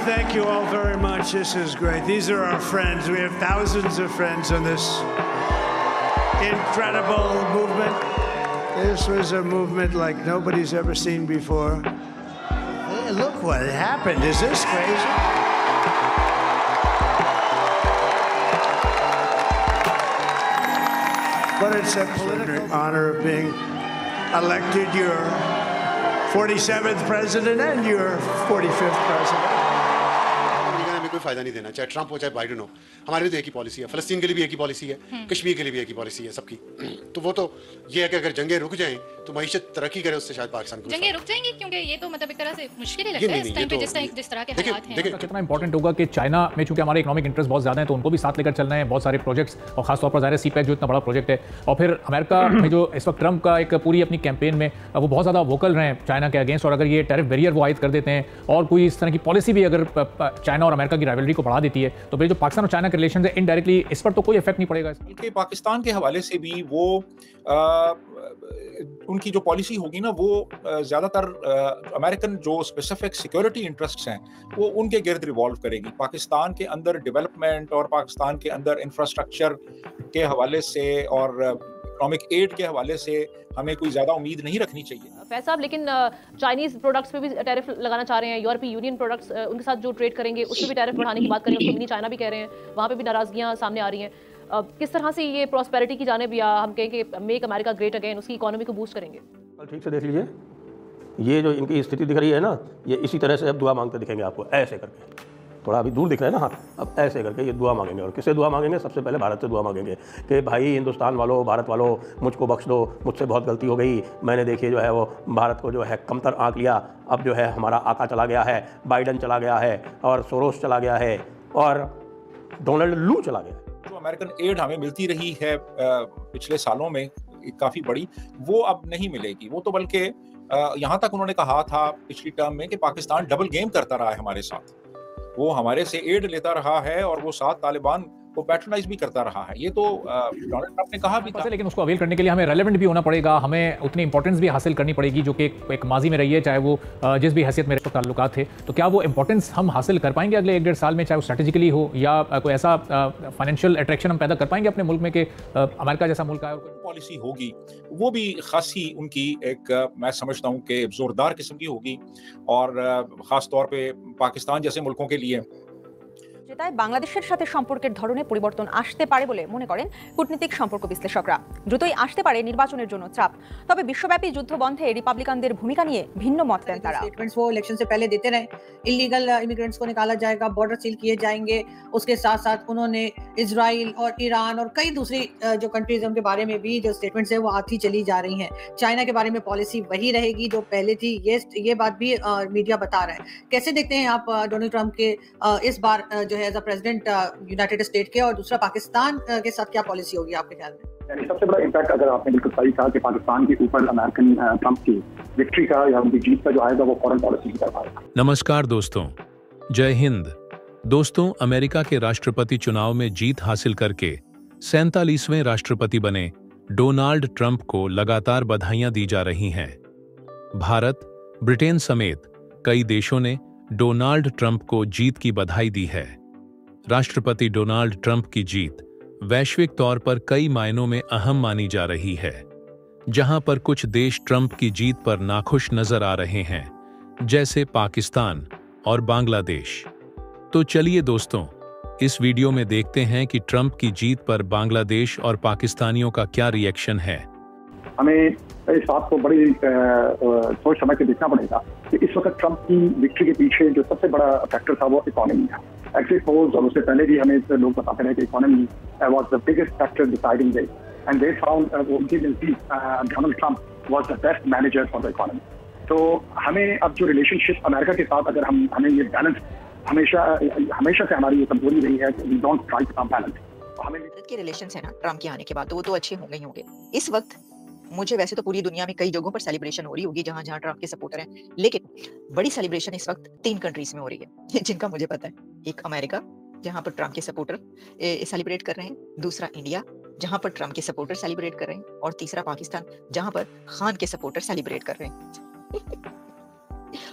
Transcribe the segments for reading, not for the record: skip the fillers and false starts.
thank you all very much. This is great. These are our friends. We have thousands of friends on this incredible movement. This was a movement like nobody's ever seen before. Hey, look what happened. Is this crazy? But it's a political honor of being elected your 47th president and your 45th president. America में कोई फायदा नहीं देना, चाहे Trump हो चाहे Biden हो। हमारे लिए तो एक ही पॉलिसी है, फलस्तीन के लिए भी एक ही पॉलिसी है, कश्मीर के लिए भी एक ही पॉलिसी है सबकी। तो वो तो ये है कि अगर जंगें रुक जाएं तो मईशत तरक्की करे, उससे शायद पाकिस्तान को जंगें रुक जाएंगी, क्योंकि ये तो मतलब एक तरह से मुश्किल ही लगता है इस टाइम पे जिस तरह के हालात हैं। कितना इंपॉर्टेंट होगा कि चाइना में चूंकि हमारे इकोनॉमिक इंटरेस्ट बहुत ज्यादा है, तो उनको भी साथ लेकर चलना है, बहुत सारे प्रोजेक्ट्स, और खासतौर पर ज़ाहिर है सीपैक जो इतना बड़ा प्रोजेक्ट है। और फिर अमेरिका में जो इस वक्त ट्रंप का एक पूरी अपनी कैंपेन में वो बहुत ज़्यादा वोकल रहे हैं चाइना के अगेंस्ट, और अगर ये टैरिफ बैरियर वो आयद कर देते हैं और कोई इस तरह की पॉलिसी भी अगर चाइना और अमेरिका की राइवलरी को बढ़ा देती है, तो फिर जो पाकिस्तान और चाइना के रिलेशन है इनडायरेक्टली इस पर तो कोई इफेक्ट नहीं पड़ेगा। बल्कि पाकिस्तान के हवाले से भी वो उनकी जो पॉलिसी होगी ना, वो ज़्यादातर अमेरिकन जो स्पेसिफिक सिक्योरिटी इंटरेस्ट्स हैं वो उनके गिर्द रिवॉल्व करेगी। पाकिस्तान के अंदर डेवलपमेंट और पाकिस्तान के अंदर इंफ्रास्ट्रक्चर के हवाले से और इकोनॉमिक एड के हवाले से हमें कोई ज़्यादा उम्मीद नहीं रखनी चाहिए। फैज साहब, लेकिन चाइनीज़ प्रोडक्ट्स पे भी टैरिफ लगाना चाह रहे हैं, यूरोपीय यूनियन प्रोडक्ट्स उनके साथ जो ट्रेड करेंगे उस पर भी टैरिफ बढ़ाने की बात करें, उसको मिनी चाइना भी कह रहे हैं, वहाँ पे भी नाराज़गियाँ सामने आ रही हैं। किस तरह से ये प्रॉस्पेरिटी की जाने भी हम कहें कि मेक अमेरिका ग्रेट अगेन, उसकी इकोनॉमी को बूस्ट करेंगे? ठीक से देख लीजिए, ये जो इनकी स्थिति दिख रही है ना, ये इसी तरह से अब दुआ मांगते दिखेंगे आपको, ऐसे करके। थोड़ा अभी दूर दिख रहा है ना हाथ, अब ऐसे करके ये दुआ मांगेंगे। और किससे दुआ मांगेंगे? सबसे पहले भारत से दुआ मांगेंगे कि भाई हिंदुस्तान वालों, भारत वालों, मुझको बख्श दो, मुझसे बहुत गलती हो गई, मैंने देखिए जो है वो भारत को जो है कमतर आंक लिया। अब जो है हमारा आका चला गया है, बाइडन चला गया है, और सोरोस चला गया है, और डोनाल्ड लू चला गया। जो अमेरिकन एड हमें मिलती रही है पिछले सालों में काफ़ी बड़ी, वो अब नहीं मिलेगी। वो तो बल्कि यहाँ तक उन्होंने कहा था पिछली टर्म में कि पाकिस्तान डबल गेम करता रहा है हमारे साथ, वो हमारे से एड लेता रहा है और वो साथ तालिबान को पैट्रोनाइज भी करता रहा है। ये तो डोनाल्ड ट्रंप ने कहा भी था। लेकिन उसको अवेल करने के लिए हमें रेलेवेंट भी होना पड़ेगा, हमें उतनी इंपॉर्टेंस भी हासिल करनी पड़ेगी जो कि एक माजी में रही है, चाहे वो जिस भी हैसियत में ताल्लुकात थे। तो क्या वो इंपॉर्टेंस हम हासिल कर पाएंगे अगले 1-1.5 साल में, चाहे वो स्ट्रेटेजिकली हो या कोई ऐसा फाइनेंशियल अट्रैक्शन हम पैदा कर पाएंगे अपने मुल्क में कि अमेरिका जैसा मुल्क है? और पॉलिसी होगी वो भी खासी उनकी एक मैं समझता हूँ कि जोरदार किस्म की होगी, और ख़ास तौर पे पाकिस्तान जैसे मुल्कों के लिए তাই বাংলাদেশের সাথে সম্পর্কের ধরনে পরিবর্তন আসতে পারে বলে মনে করেন কূটনীতিক সম্পর্ক বিশ্লেষকরা। দ্রুতই আসতে পারে নির্বাচনের জন্য চাপ, তবে বিশ্বব্যাপী যুদ্ধ বন্ধে রিপাবলিকানদের ভূমিকা নিয়ে ভিন্ন মত দেন তারা। स्टेटमेंट्स वो इलेक्शन से पहले देते रहे, इलीगल इमिग्रेंट्स को निकाला जाएगा, बॉर्डर सील किए जाएंगे। उसके साथ साथ उन्होंने इजराइल और ईरान और कई दूसरी जो कंट्रीज हैं उनके बारे में भी जो स्टेटमेंट्स है वो आती चली जा रही हैं। चाइना के बारे में पॉलिसी वही रहेगी जो पहले थी, ये बात भी मीडिया बता रहा है। कैसे देखते हैं आप डोनाल्ड ट्रंप के इस बार जो as a president United State के, और दूसरा पाकिस्तान के साथ क्या पॉलिसी होगी आपके ख्याल में? यानी सबसे बड़ा इम्पैक्ट, अगर आपने बिल्कुल सही कहा कि पाकिस्तान के ऊपर अमेरिकन ट्रंप की विक्ट्री का या उनकी जीत का जो आएगा वो फॉरेन पॉलिसी की तरफ आएगा। नमस्कार दोस्तों, जय हिंद। दोस्तों, अमेरिका के राष्ट्रपति चुनाव में जीत हासिल करके 47वें राष्ट्रपति बने डोनाल्ड ट्रंप को लगातार बधाइयां दी जा रही हैं। भारत, ब्रिटेन समेत कई देशों ने डोनाल्ड ट्रंप को जीत की बधाई दी है। राष्ट्रपति डोनाल्ड ट्रंप की जीत वैश्विक तौर पर कई मायनों में अहम मानी जा रही है। जहां पर कुछ देश ट्रंप की जीत पर नाखुश नजर आ रहे हैं, जैसे पाकिस्तान और बांग्लादेश। तो चलिए दोस्तों, इस वीडियो में देखते हैं कि ट्रंप की जीत पर बांग्लादेश और पाकिस्तानियों का क्या रिएक्शन है। हमें इस बात को बड़ी सोच समझ के देखना पड़ेगा कि इस वक्त ट्रंप की विक्ट्री के पीछे जो सबसे बड़ा फैक्टर था वो इकोनॉमी है। एग्जिट पोल्स और उससे पहले भी हमें लोग बताते रहे कि economy was the biggest factor deciding this, and they found उनकी मिलती Donald Trump was the best manager for the economy. तो हमें अब जो रिलेशनशिप अमेरिका के साथ, अगर हमें ये बैलेंस हमेशा से हमारी ये कमजोरी रही है कि we don't try to balance. हमें के रिलेशंस है ना ट्रंप के आने के बाद, तो वो तो अच्छे होंगे ही होंगे। इस वक्त मुझे वैसे तो पूरी दुनिया में कई जगहों पर सेलिब्रेशन हो रही होगी जहां जहां ट्रंप के सपोर्टर हैं, लेकिन बड़ी सेलिब्रेशन इस वक्त 3 कंट्रीज में हो रही है जिनका मुझे पता है। एक अमेरिका, जहां पर ट्रंप के सपोर्टर सेलिब्रेट कर रहे हैं, दूसरा इंडिया, जहां पर ट्रंप के सपोर्टर सेलिब्रेट कर रहे हैं, और तीसरा पाकिस्तान, जहां पर खान के सपोर्टर सेलिब्रेट कर रहे हैं।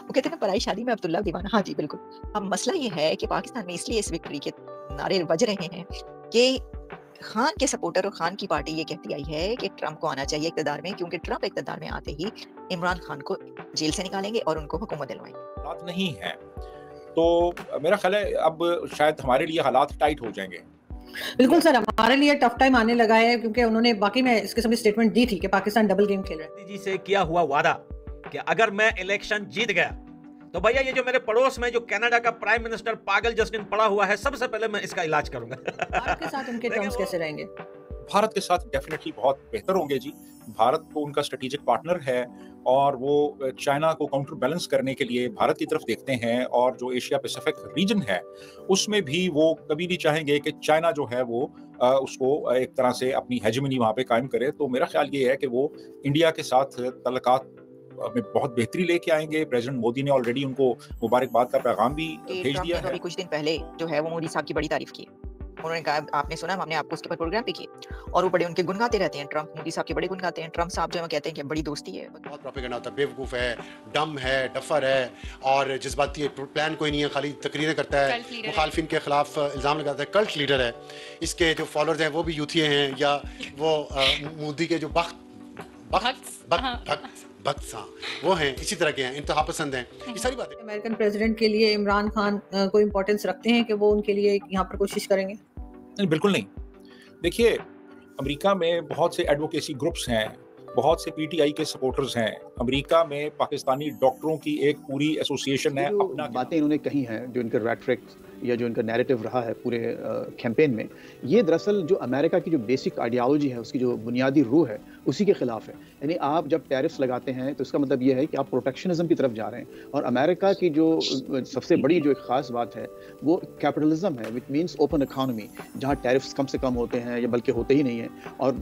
वो कहते हैं पराई शादी में अब्दुल्ला दीवाना। हाँ जी, बिल्कुल। अब मसला ये है कि पाकिस्तान में इसलिए इस विक्ट्री के नारे बज रहे हैं कि खान के सपोर्टर और खान की पार्टी ये कहती आई है कि ट्रंप को आना चाहिए इक़्तिदार में, क्योंकि ट्रंप इक़्तिदार में आते ही इमरान खान को जेल से निकालेंगे और उनको हुकूमत दिलवाएंगे। हालात नहीं है, तो मेरा ख्याल है अब शायद हमारे लिए हालात टाइट हो जाएंगे। बिल्कुल सर, हमारे लिए टफ टाइम आने लगा है, क्योंकि उन्होंने बाकी में इस किस्म की स्टेटमेंट दी थी कि पाकिस्तान डबल गेम खेल रहा है। जी से किया हुआ वादा कि अगर मैं इलेक्शन जीत गया तो भैया ये जो मेरे पड़ोस में जो कनाडा का प्राइम मिनिस्टर पागल जस्टिन पड़ा हुआ है, सबसे पहले मैं इसका इलाज करूंगा। भारत के साथ उनके टर्म्स कैसे रहेंगे? भारत के साथ डेफिनेटली बहुत बेहतर होंगे जी। भारत तो उनका स्ट्रेटेजिक पार्टनर है और वो चाइना को काउंटर बैलेंस करने के लिए भारत की तरफ देखते हैं, और जो एशिया पैसिफिक रीजन है उसमें भी वो कभी नहीं चाहेंगे कि चाइना जो है वो उसको एक तरह से अपनी हेजेमनी वहाँ पे कायम करे। तो मेरा ख्याल ये है कि वो इंडिया के साथ तल्लुकात में बहुत बेहतरी लेके आएंगे। प्रेसिडेंट मोदी ने ऑलरेडी उनको मुबारकबाद का पैगाम भी भेज दिया है। अभी कुछ दिन पहले जो है वो मोदी साहब की बड़ी तारीफ की। उन्होंने कहा, आपने सुना, हमने आपको उसके ऊपर प्रोग्राम भी किए, और वो बड़े उनके गुण गाते रहते हैं। ट्रंप मोदी साहब के बड़े गुण गाते हैं। ट्रंप साहब जो है कहते हैं कि बड़ी दोस्ती है। बहुत प्रोपेगेंडा होता है, बेवकूफ है, डम है, डफर है, और जज्बाती प्लान कोई नहीं है, खाली तकरीरें करता है, मुखालफिन के खिलाफ इल्जाम लगाता है, कल्ट लीडर है। इसके जो फॉलोअर्स हैं वो भी यूथी हैं, या वो मोदी के जो भक्त वो हैं, इसी तरह के हैं, इंतहा पसंद हैं। ये सारी बातें अमेरिकन प्रेसिडेंट के लिए इमरान खान को इम्पोर्टेंस रखते हैं कि वो उनके लिए यहाँ पर कोशिश करेंगे? नहीं, बिल्कुल नहीं। देखिए, अमेरिका में बहुत से एडवोकेसी ग्रुप्स हैं, बहुत से पीटीआई के सपोर्टर्स हैं। अमेरिका में पाकिस्तानी डॉक्टरों की एक पूरी एसोसिएशन है। अपना बातें इन्होंने कही हैं, जो इनका रेटरिक या जो इनका नैरेटिव रहा है पूरे कैंपेन में, ये दरअसल जो अमेरिका की जो बेसिक आइडियोलॉजी है, उसकी जो बुनियादी रूह है, उसी के खिलाफ है। यानी आप जब टैरिफ्स लगाते हैं तो इसका मतलब ये है कि आप प्रोटेक्शनिज्म की तरफ जा रहे हैं। और अमेरिका की जो सबसे बड़ी जो एक ख़ास बात है वो कैपिटलिज्म है, विच मीन्स ओपन इकोनॉमी, जहाँ टैरिफ्स कम से कम होते हैं या बल्कि होते ही नहीं हैं। और